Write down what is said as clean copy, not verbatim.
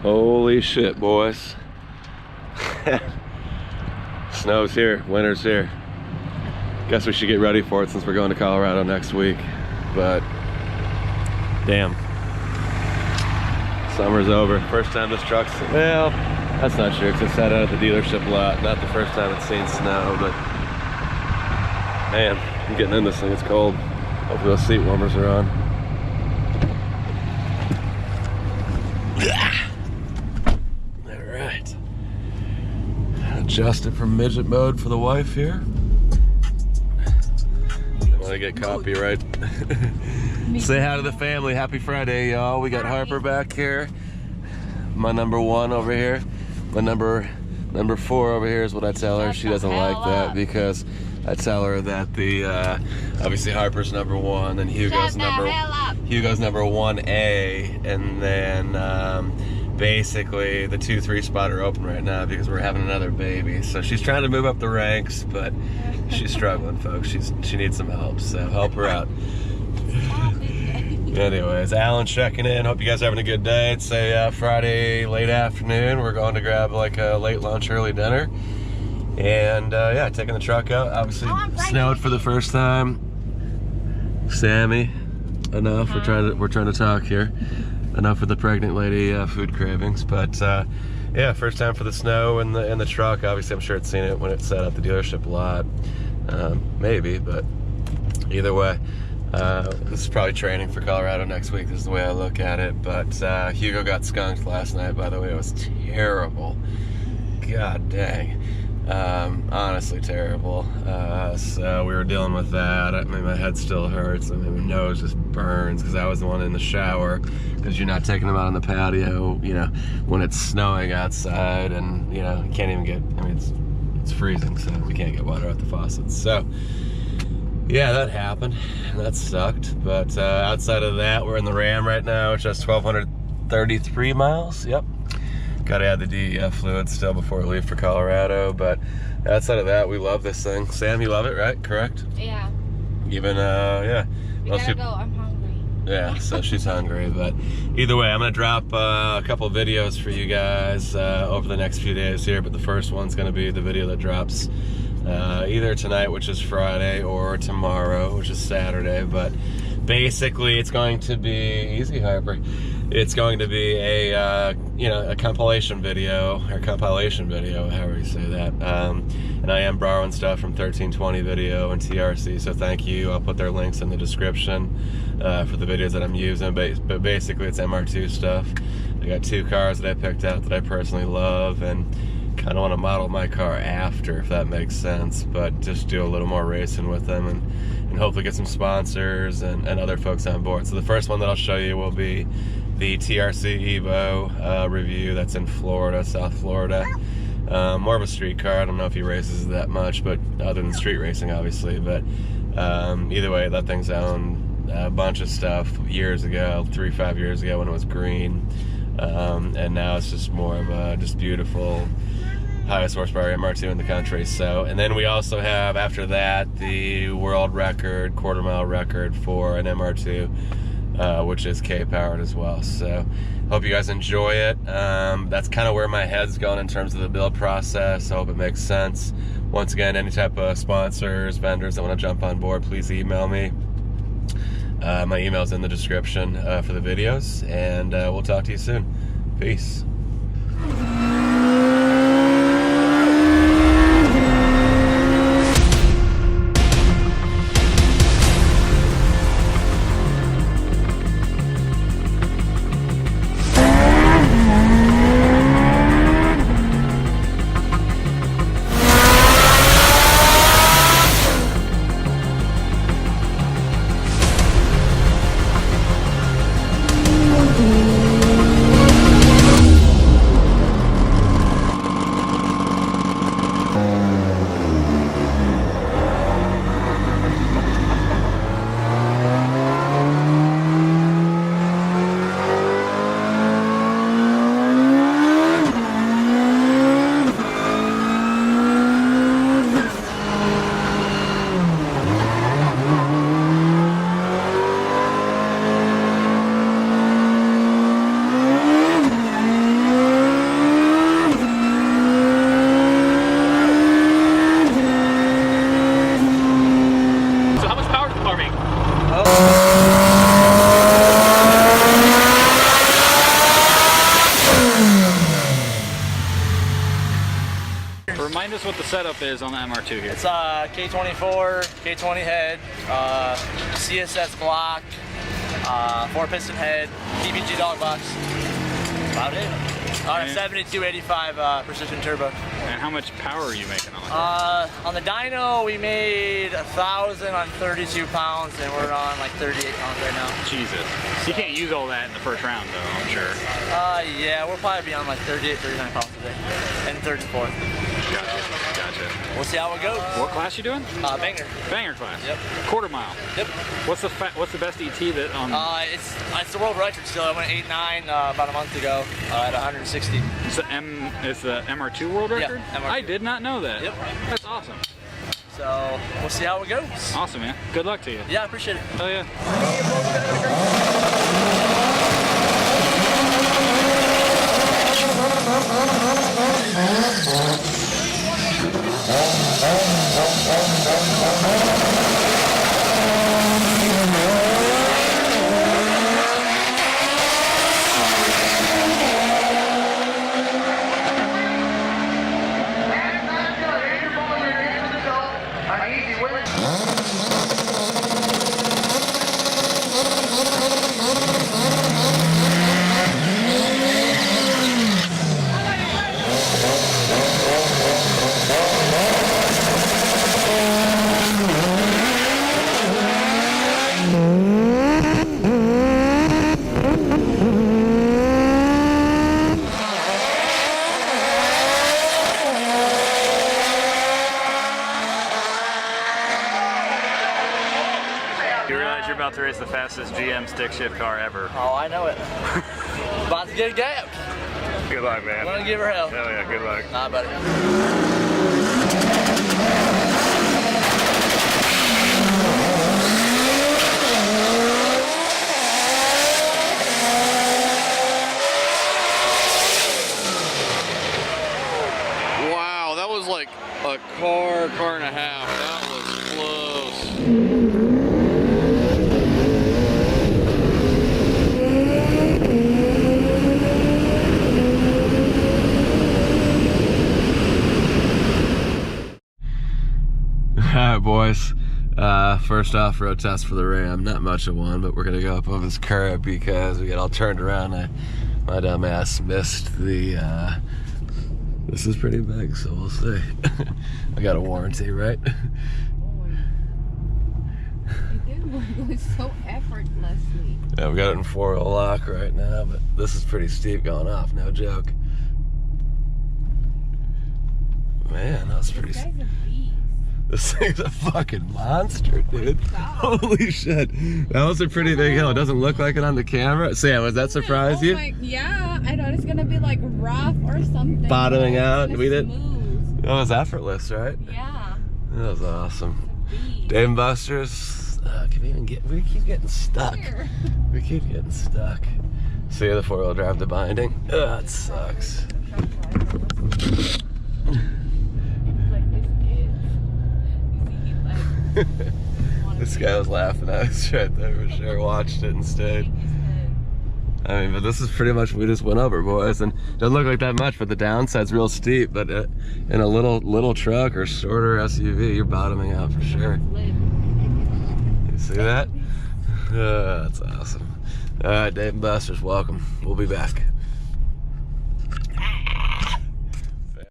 Holy shit, boys. Snow's here, winter's here. Guess we should get ready for it since we're going to Colorado next week. But damn, summer's over. First time this truck's, well, that's not true because it's sat out at the dealership a lot. Not the first time it's seen snow, but man, I'm getting in this thing, it's cold. Hopefully those seat warmers are on. Alright. Adjust it from midget mode for the wife here. Don't want to get copyright. Say hi to the family. Happy Friday, y'all. We got Harper back here. My number 1 over here. My number 4 over here is what I tell her. She doesn't like that because I tell her that the obviously Harper's number 1, and Hugo's number 1A, and then basically the 2-3 spot are open right now because we're having another baby. So she's trying to move up the ranks, but she's struggling, folks. She needs some help, so help her out. Anyways, Alan's checking in. Hope you guys are having a good day. It's a Friday late afternoon. We're going to grab like a late lunch, early dinner. And yeah, taking the truck out. Obviously snowed for the first time. Sammy, enough. We're trying to talk here. Enough with the pregnant lady food cravings. But yeah, first time for the snow in the truck. Obviously, I'm sure it's seen it when it's set up the dealership a lot. Maybe, but either way. This is probably training for Colorado next week. This is the way I look at it. But Hugo got skunked last night, by the way. It was terrible. God dang. Honestly terrible. So we were dealing with that. I mean, my head still hurts. I mean, my nose just burns because I was the one in the shower, because you're not taking them out on the patio, you know, when it's snowing outside, and you know, you can't even get, I mean, it's freezing, so we can't get water out the faucets. So yeah, that happened. That sucked. But outside of that, we're in the Ram right now, which has 1,233 miles. Yep. Gotta add the DEF fluid still before we leave for Colorado. But outside of that, we love this thing. Sam, you love it, right? Correct? Yeah. Even, yeah. We gotta go. I'm hungry. Yeah, so she's hungry. But either way, I'm gonna drop a couple videos for you guys over the next few days here. But the first one's gonna be the video that drops either tonight, which is Friday, or tomorrow, which is Saturday. But basically, it's going to be easy, Harper. It's going to be a you know, a compilation video, or compilation video, however you say that. And I am borrowing stuff from 1320 Video and TRC, so thank you. I'll put their links in the description for the videos that I'm using. But basically, it's MR2 stuff. I got 2 cars that I picked out that I personally love, and kind of want to model my car after, if that makes sense, but just do a little more racing with them, and hopefully get some sponsors and other folks on board. So the first one that I'll show you will be the TRC Evo review. That's in Florida, South Florida. More of a street car. I don't know if he races that much, but other than street racing, obviously. But either way, that thing's owned a bunch of stuff years ago, 3-5 years ago when it was green. And now it's just more of a just beautiful, highest horsepower MR2 in the country. So, and then we also have, after that, the world record, quarter-mile record for an MR2, which is K-powered as well. So hope you guys enjoy it. That's kind of where my head's going in terms of the build process. I hope it makes sense. Once again, any type of sponsors, vendors that want to jump on board, please email me. My email's in the description for the videos, and we'll talk to you soon. Peace. Remind us what the setup is on the MR2 here. It's K24, K20 head, CSS block, 4-piston head, PBG dog box. About it. On a 7285 precision turbo. And how much power are you making on it? On the dyno, we made 1,000 on 32 pounds, and we're on like 38 pounds right now. Jesus. You can't use all that in the first round, though, I'm sure. Yeah, we'll probably be on like 38, 39 pounds today, and third and fourth. Gotcha. We'll see how it goes. What class you doing? Banger. Banger class. Yep. Quarter mile. Yep. What's the best ET that on? It's the world record still. I went 8.9 about a month ago at 160. It's the MR2 world record? Yeah, MR2. I did not know that. Yep. That's awesome. So we'll see how it goes. Awesome, man. Good luck to you. Yeah, I appreciate it. Oh yeah. You realize you're about to race the fastest GM stick shift car ever. Oh, I know it. About to get gapped. Good luck, man. I'm gonna give her hell. Hell yeah, good luck. Nah, buddy. Wow, that was like a car and a half. That was close. Alright, boys. First off-road test for the Ram. Not much of one, but we're gonna go up over this curb because we get all turned around. My dumb ass missed the. This is pretty big, so we'll see. I got a warranty, right? It did work. It was so effortlessly. Yeah, we got it in 4-wheel lock right now, but this is pretty steep going off. No joke. Man, that was pretty. This guy's a beast. This thing's a fucking monster, dude. Oh Holy shit. That was a pretty big hill. It doesn't look like it on the camera. Sam, was that surprise you? Yeah, I thought it's gonna be like rough or something. Bottoming out. We did. Smooth. It was effortless, right? Yeah. That was awesome. It's a beast. Dave & Buster's. We keep getting stuck. Here. We keep getting stuck. See the 4-wheel drive to binding. Ugh, it sucks. This guy was laughing at us right there for sure. Watched it and stayed. I mean, but this is pretty much, we just went over, boys, and it doesn't look like that much, but the downside's real steep. But in a little truck or shorter SUV, you're bottoming out for sure. You see that? That's awesome. All right, Dave & Buster's, welcome. We'll be back.